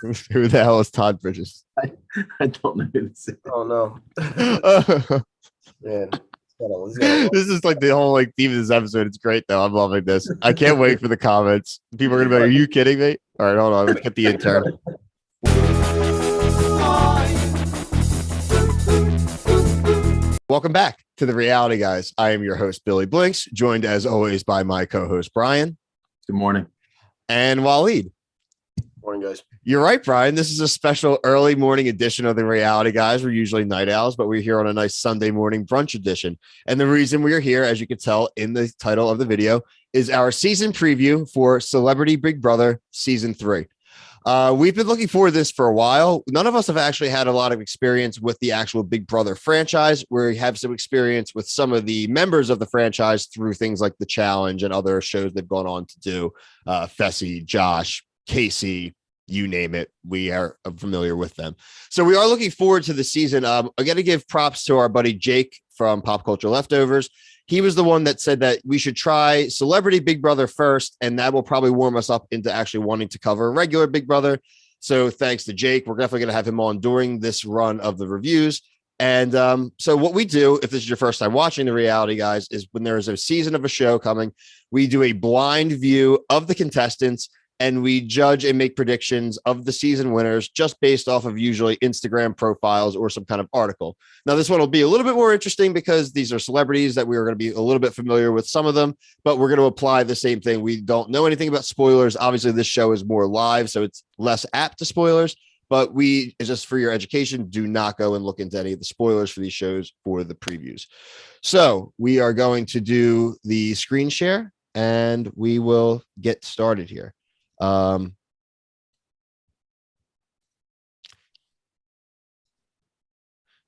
Who the hell is Todd Bridges? I don't know who this is. Oh no, man. This is like the whole like theme of this episode. It's great though. I'm loving this. I can't wait for the comments. People are gonna be like, "Are you kidding me?" All right, hold on. Let's get the intern. Welcome back to the Reality Guys. I am your host, Billy Blinks, joined as always by my co-host Brian. Good morning. And Waleed. Morning, guys. You're right, Brian. This is a special early morning edition of the Reality Guys. We're usually night owls, but we're here on a nice Sunday morning brunch edition. And the reason we are here, as you can tell in the title of the video, is our season preview for Celebrity Big Brother Season 3. We've been looking forward to this for a while. None of us have actually had a lot of experience with the actual Big Brother franchise. We have some experience with some of the members of the franchise through things like The Challenge and other shows they've gone on to do. Fessy, Josh, Casey, you name it. We are familiar with them. So we are looking forward to the season. I got to give props to our buddy Jake from Pop Culture Leftovers. He was the one that said that we should try Celebrity Big Brother first, and that will probably warm us up into actually wanting to cover regular Big Brother. So thanks to Jake. We're definitely going to have him on during this run of the reviews. And so what we do, if this is your first time watching the Reality Guys, is when there is a season of a show coming, we do a blind view of the contestants, and we judge and make predictions of the season winners just based off of usually Instagram profiles or some kind of article. Now, this one will be a little bit more interesting because these are celebrities that we are going to be a little bit familiar with some of them, but we're going to apply the same thing. We don't know anything about spoilers. Obviously, this show is more live, so it's less apt to spoilers, but we, just for your education, do not go and look into any of the spoilers for these shows for the previews. So we are going to do the screen share, and we will get started here.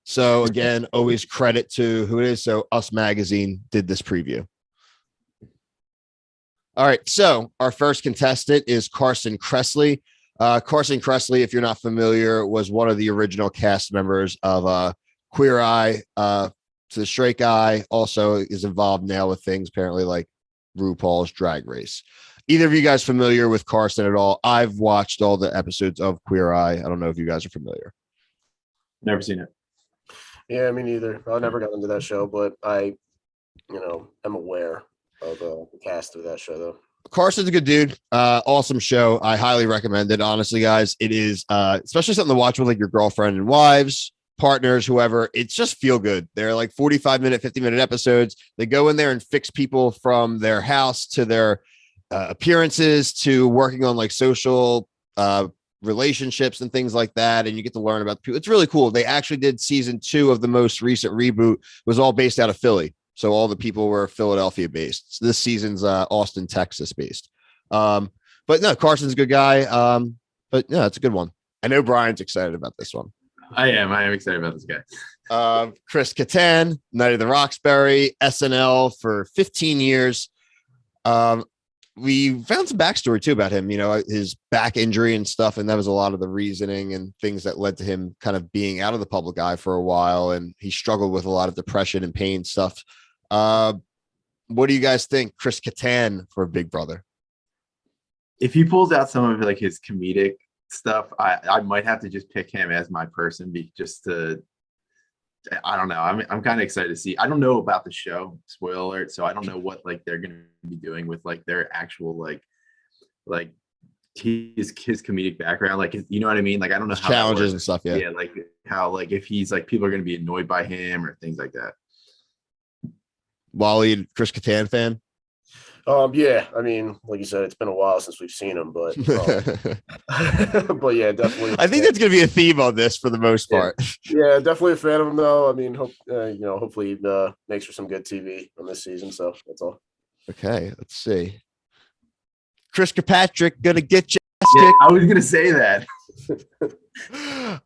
So again, always credit to who it is. So Us Magazine did this preview. All right. So our first contestant is Carson Kressley. Carson Kressley, if you're not familiar, was one of the original cast members of Queer Eye to the Straight Guy. Also is involved now with things apparently like RuPaul's Drag Race. Either of you guys familiar with Carson at all? I've watched all the episodes of Queer Eye. I don't know if you guys are familiar. Never seen it. Yeah, me neither. I never got into that show, but I, am aware of the cast of that show, though. Carson's a good dude. Awesome show. I highly recommend it. Honestly, guys, it is especially something to watch with like your girlfriend and wives, partners, whoever. It's just feel good. They're like 45-minute, 50-minute episodes. They go in there and fix people from their house to their appearances to working on like social relationships and things like that, and you get to learn about people. It's really cool. They actually did season 2 of the most recent reboot, was all based out of Philly, so all the people were Philadelphia based. So this season's Austin, Texas based. But no, Carson's a good guy. But yeah, it's a good one. I know Brian's excited about this one. I am excited about this guy. Chris Kattan, Night of the Roxbury, SNL for 15 years. We found some backstory too about him, his back injury and stuff. And that was a lot of the reasoning and things that led to him kind of being out of the public eye for a while. And he struggled with a lot of depression and pain stuff. What do you guys think? Chris Kattan for Big Brother? If he pulls out some of like his comedic stuff, I might have to just pick him as my person, I don't know. I'm kind of excited to see. I don't know about the show, spoiler alert, so I don't know what like they're gonna be doing with like their actual like his comedic background, like, you know what I mean? Like, I don't know how challenges and stuff. Yeah, like how like if he's like people are gonna be annoyed by him or things like that. Waleed, Chris Kattan fan? Yeah, I mean, like you said, it's been a while since we've seen him, but but yeah, definitely. I think that's going to be a theme on this for the most part. Yeah, definitely a fan of him, though. I mean, hopefully he makes for some good TV on this season. So that's all. Okay, let's see. Chris Kirkpatrick gonna get you. Yeah, I was gonna say that.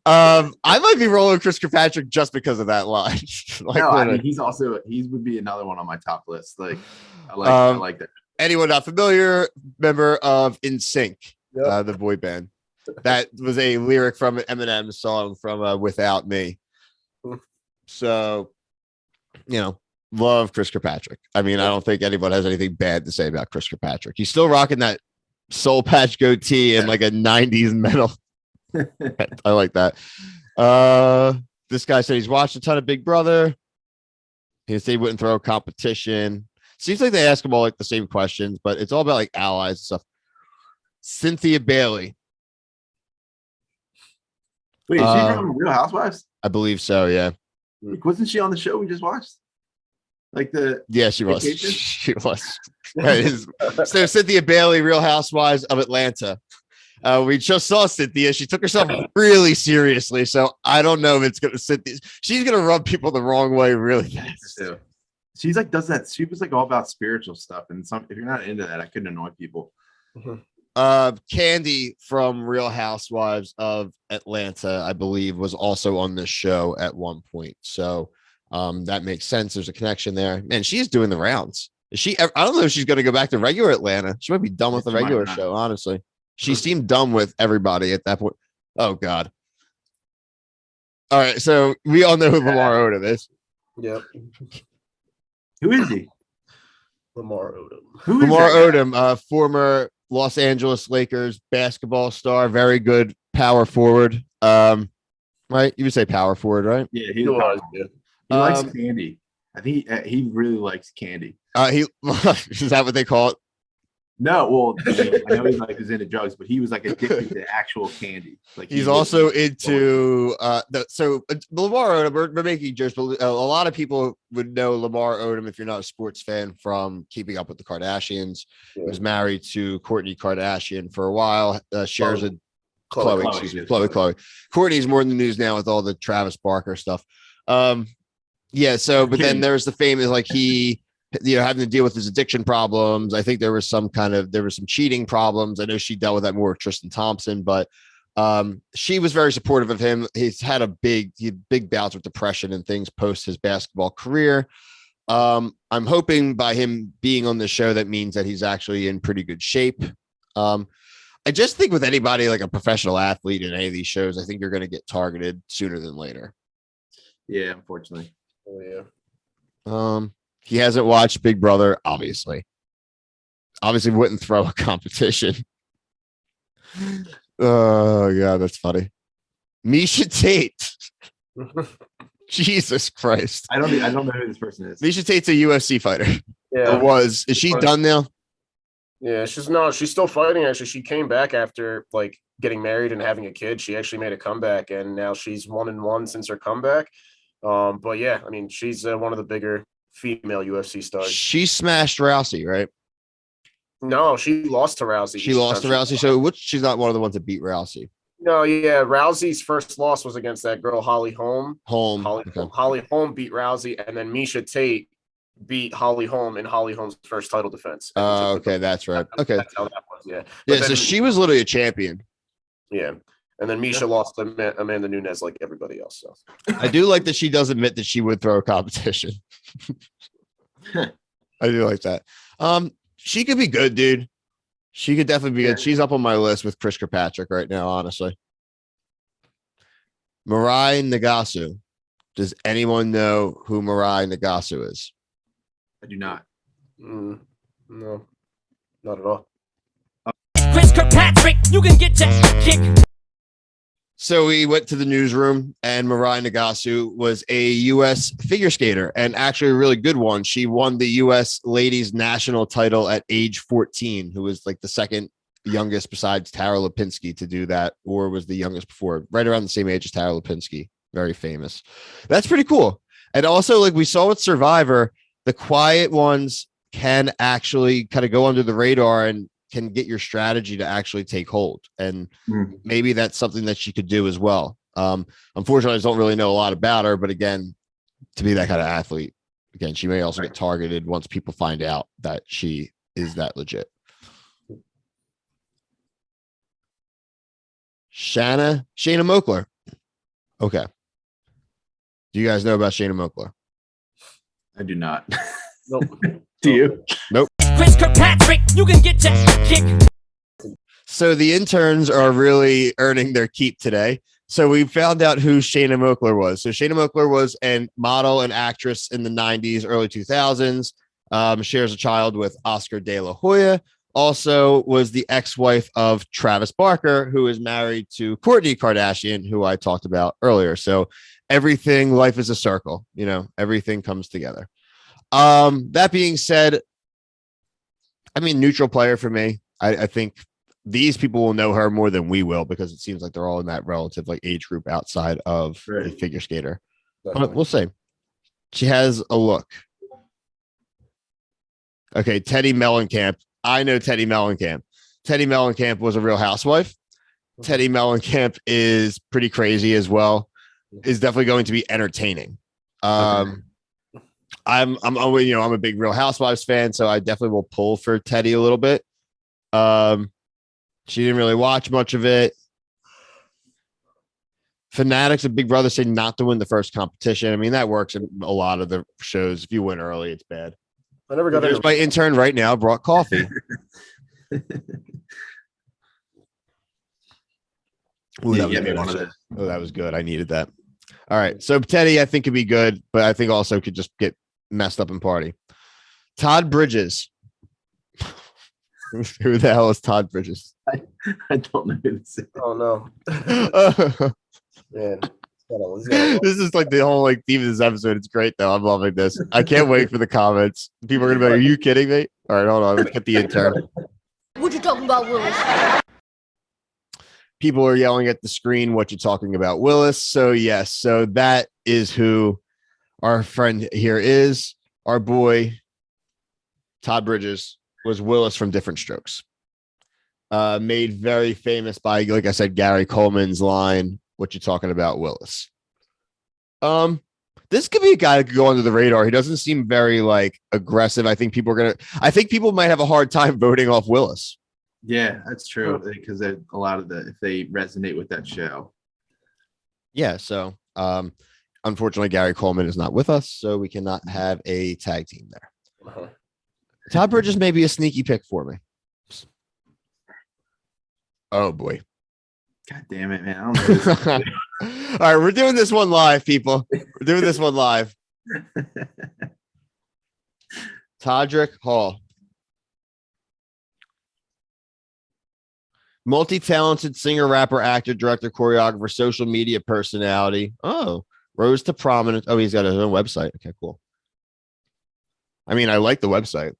I might be rolling Chris Kirkpatrick just because of that line. Like, no, I mean, he would be another one on my top list. Like, I like that. Anyone not familiar? Member of NSYNC, the boy band. That was a lyric from an Eminem song from "Without Me." So, love Chris Kirkpatrick. I mean, I don't think anyone has anything bad to say about Chris Kirkpatrick. He's still rocking that soul patch goatee and like a 90s metal I like that. This guy said he's watched a ton of Big Brother. He said he wouldn't throw a competition. Seems like they ask him all like the same questions, but it's all about like allies and stuff. Cynthia Bailey. Wait, is she from Real Housewives? I believe so, yeah. Wasn't she on the show we just watched? Like yeah, she was. vacation? She was. So Cynthia Bailey, Real Housewives of Atlanta. We just saw Cynthia. She took herself really seriously. So I don't know if it's gonna Cynthia. She's gonna rub people the wrong way really fast. She's like does that. She was like all about spiritual stuff, and if you're not into that, I couldn't annoy people. Candy from Real Housewives of Atlanta, I believe, was also on this show at one point. So that makes sense. There's a connection there. Man, she's doing the rounds. Is she? I don't know if she's going to go back to regular Atlanta. She might be done with the regular show, honestly. She seemed done with everybody at that point. Oh, God. All right. So we all know who Lamar Odom is. Yep. Who is he? Lamar Odom. Who is Lamar that guy? Odom, former Los Angeles Lakers basketball star, very good power forward. Right? You would say power forward, right? Yeah, He was, yeah. he likes candy. I think he really likes candy. He is that what they call it? No, well, I know he's like he's into drugs, but he was like addicted to actual candy. Like He's also into Lamar Odom. We're making jokes, but a lot of people would know Lamar Odom if you're not a sports fan from Keeping Up with the Kardashians. Yeah. He was married to Kourtney Kardashian for a while. Shares a Chloe. Chloe. Courtney's more in the news now with all the Travis Barker stuff. Yeah. So, but then there's the famous like he. Having to deal with his addiction problems. I think there was some cheating problems. I know she dealt with that more with Tristan Thompson, but she was very supportive of him. He's had big bouts with depression and things post his basketball career. I'm hoping by him being on the show, that means that he's actually in pretty good shape. I just think with anybody like a professional athlete in any of these shows, I think you're going to get targeted sooner than later. Yeah, unfortunately. Oh, yeah. He hasn't watched Big Brother, obviously. Obviously wouldn't throw a competition. Oh, yeah, that's funny. Misha Tate. Jesus Christ. I don't know who this person is. Misha Tate's a UFC fighter. Yeah. Is she done now? Yeah, she's still fighting. Actually, she came back after like getting married and having a kid. She actually made a comeback, and now she's 1-1 since her comeback. But yeah, I mean, she's one of the bigger female UFC stars. She smashed Rousey, right? No, she lost to Rousey. She lost to Rousey. So she's not one of the ones that beat Rousey. No, yeah. Rousey's first loss was against that girl, Holly Holm. Holly Holm beat Rousey, and then Misha Tate beat Holly Holm in Holly Holm's first title defense. Okay, that's right. Okay. That's how that was, yeah. Yeah, so she was literally a champion. Yeah. And then Misha lost to Amanda Nunes like everybody else. So I do like that she does admit that she would throw a competition. I do like that. She could be good, dude. She could definitely be good. She's up on my list with Chris Kirkpatrick right now, honestly. Mariah Nagus. Does anyone know who Mariah Nagus is? I do not. No, not at all. Chris Kirkpatrick, you can get your kick. So we went to the newsroom, and Mariah Nagus was a U.S. figure skater, and actually a really good one. She won the U.S. ladies national title at age 14, who was like the second youngest besides Tara Lipinski to do that, or was the youngest before, right around the same age as Tara Lipinski. Very famous. That's pretty cool. And also, like we saw with Survivor, the quiet ones can actually kind of go under the radar and can get your strategy to actually take hold. And maybe that's something that she could do as well. Unfortunately, I just don't really know a lot about her, but again, to be that kind of athlete, again, she may also get targeted once people find out that she is that legit. Shayna Moakler. Okay. Do you guys know about Shayna Moakler? I do not. Nope. Do you? Nope. Chris Kirkpatrick, you can get your kick. So the interns are really earning their keep today. So we found out who Shayna Moakler was. So Shayna Moakler was a model and actress in the 90s, early 2000s. Shares a child with Oscar De La Hoya. also was the ex-wife of Travis Barker, who is married to Kourtney Kardashian, who I talked about earlier. So everything, life is a circle, everything comes together. That being said, I mean, neutral player for me. I think these people will know her more than we will because it seems like they're all in that relative age group outside of a figure skater. But we'll see. She has a look. Okay, Teddy Mellencamp. I know Teddy Mellencamp. Teddy Mellencamp was a Real Housewife. Teddy Mellencamp is pretty crazy as well. Is definitely going to be entertaining. I'm a big Real Housewives fan, so I definitely will pull for Teddy a little bit. She didn't really watch much of it. Fanatics of Big Brother say not to win the first competition. I mean, that works in a lot of the shows. If you win early, it's bad. I never got There's my intern right now brought coffee. Ooh, that was good. I needed that. All right. So Teddy, I think could be good, but I think also could just get messed up and party. Todd Bridges. Who the hell is Todd Bridges? I don't know who this is. Oh no. Man. This is like the whole theme of this episode. It's great though. I'm loving this. I can't wait for the comments. People are gonna be like, "Are you kidding me?" All right, hold on. Let's get the intern. What you talking about, Willis? People are yelling at the screen, "What you talking about, Willis?" So yes, so that is who our friend here is. Our boy Todd Bridges was Willis from Different Strokes. Made very famous by, like I said, Gary Coleman's line, "What you talking about, Willis?" This could be a guy that could go under the radar. He doesn't seem very aggressive. I think people might have a hard time voting off Willis. Yeah, that's true. Because a lot of if they resonate with that show. Yeah. So, unfortunately, Gary Coleman is not with us, so we cannot have a tag team there. Uh-huh. Todd Bridges may be a sneaky pick for me. Oh boy. God damn it, man. I don't know. All right, we're doing this one live, people. We're doing this one live. Todrick Hall. Multi-talented singer, rapper, actor, director, choreographer, social media personality. Oh, rose to prominence. Oh, he's got his own website. Okay, cool. I mean, I like the website.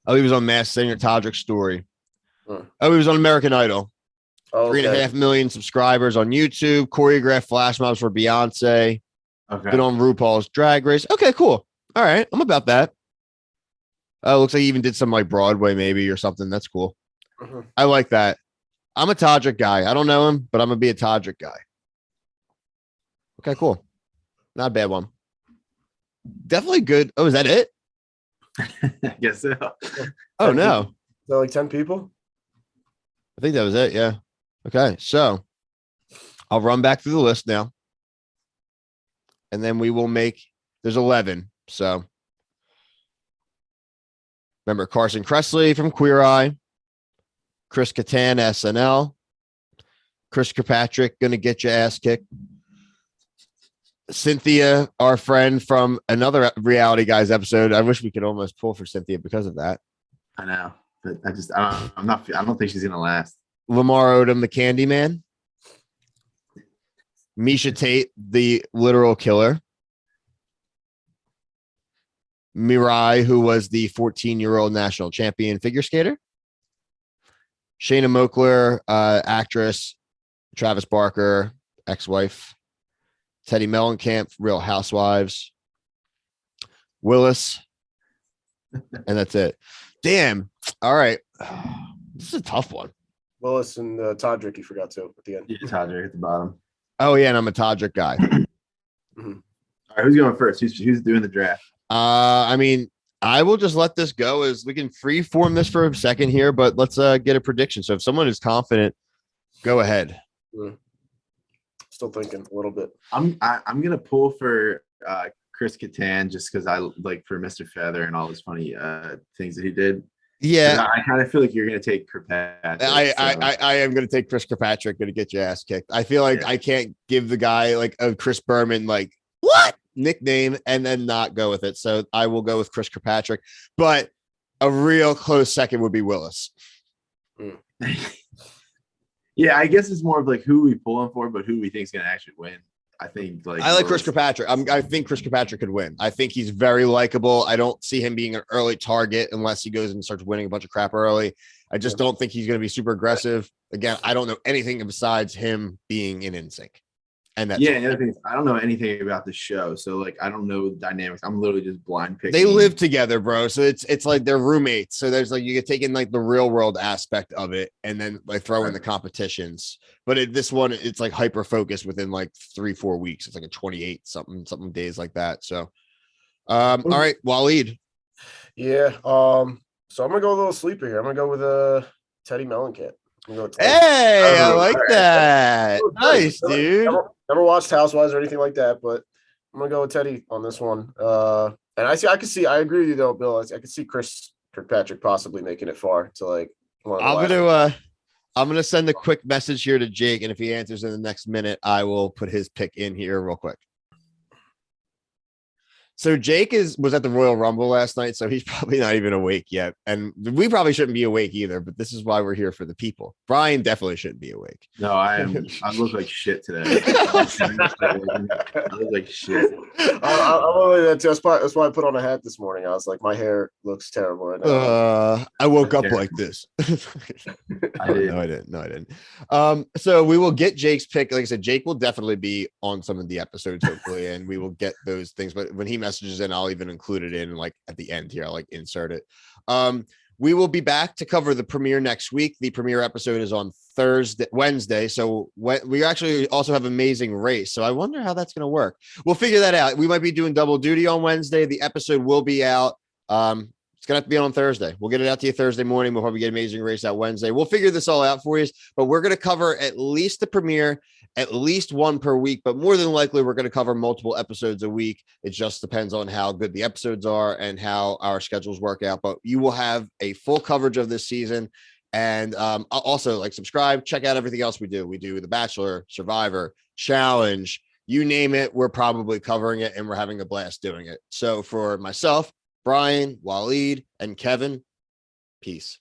Oh, he was on Masked Singer, Todrick Story. Oh, he was on American Idol. 3.5 million subscribers on YouTube. Choreographed flash mobs for Beyonce. Okay. Been on RuPaul's Drag Race. Okay, cool. All right, I'm about that. Looks like he even did some Broadway maybe or something. That's cool. I like that. I'm a Todrick guy. I don't know him, but I'm gonna be a Todrick guy. Okay, cool. Not a bad one. Definitely good. Oh, is that it? I guess so. Oh no. Is that like 10 people? I think that was it. Yeah. Okay. So I'll run back through the list now. And then we will there's 11. So remember Carson Kressley from Queer Eye, Chris Kattan, SNL, Chris Kirkpatrick, gonna get your ass kicked. Cynthia, our friend from another Reality Guys episode. I wish we could almost pull for Cynthia because of that. I know, but I don't think she's gonna last. Lamar Odom, the Candyman. Misha Tate, the literal killer. Mirai, who was the 14-year-old national champion figure skater. Shayna Moakler, actress. Travis Barker, ex-wife. Teddy Mellencamp, Real Housewives. Willis. And that's it. Damn. All right. This is a tough one. Willis and Todrick, you forgot to at the end. Yeah, Todrick at the bottom. Oh, yeah, and I'm a Todrick guy. All right, who's going first? Who's doing the draft? I mean, I will just let this go as we can free form this for a second here, but let's get a prediction. So if someone is confident, go ahead. Still thinking a little bit. I'm gonna pull for Chris Kattan just because I like for Mr. Feather and all his funny things that he did. Yeah, I kind of feel like you're gonna take Kirkpatrick. I am gonna take Chris Kirkpatrick. Gonna get your ass kicked. I feel like I can't give the guy like a Chris Berman what? nickname and then not go with it. So I will go with Chris Kirkpatrick, but a real close second would be Willis. Yeah, I guess it's more of like who we pulling for, but who we think is going to actually win. I think I like Chris Kirkpatrick. I think Chris Kirkpatrick could win. I think he's very likable. I don't see him being an early target unless he goes and starts winning a bunch of crap early. I just don't think he's going to be super aggressive. Again, I don't know anything besides him being in NSYNC. And that's and the other thing is, I don't know anything about the show, so like I don't know the dynamics. I'm literally just blind picking. They live together, bro. So it's like they're roommates. So there's like you get taken like the real world aspect of it, and then like throw in the competitions. But this one, it's like hyper focused within like 3-4 weeks. It's like a 28 something days like that. So, all right, Waleed. Yeah. So I'm gonna go a little sleeper here. I'm gonna go with Teddy Mellencamp. Hey, I like that. Nice, dude. Never watched Housewives or anything like that, but I'm gonna go with Teddy on this one. And I agree with you though, Bill. I could see Chris Kirkpatrick possibly making it far to like one of the I'm gonna send a quick message here to Jake, and if he answers in the next minute, I will put his pick in here real quick. So Jake was at the Royal Rumble last night, so he's probably not even awake yet. And we probably shouldn't be awake either, but this is why we're here for the people. Brian definitely shouldn't be awake. No, I look like shit today. I look like shit. That's why I put on a hat this morning. I was like, my hair looks terrible right now. I woke up like this. I did. No, I didn't. So we will get Jake's pick. Like I said, Jake will definitely be on some of the episodes, hopefully, and we will get those things. But when he messages in, I'll even include it in like at the end here. I'll like insert it. We will be back to cover the premiere next week. The premiere episode is on Wednesday. So we actually also have Amazing Race. So I wonder how that's going to work. We'll figure that out. We might be doing double duty on Wednesday. The episode will be out. It's going to have to be on Thursday. We'll get it out to you Thursday morning. We'll probably get Amazing Race out Wednesday. We'll figure this all out for you, but we're going to cover at least the premiere, at least one per week, but more than likely we're going to cover multiple episodes a week. It just depends on how good the episodes are and how our schedules work out, but you will have a full coverage of this season. And also like subscribe, check out everything else we do. We do The Bachelor, Survivor, Challenge, you name it. We're probably covering it and we're having a blast doing it. So for myself, Brian, Waleed, and Kevin, peace.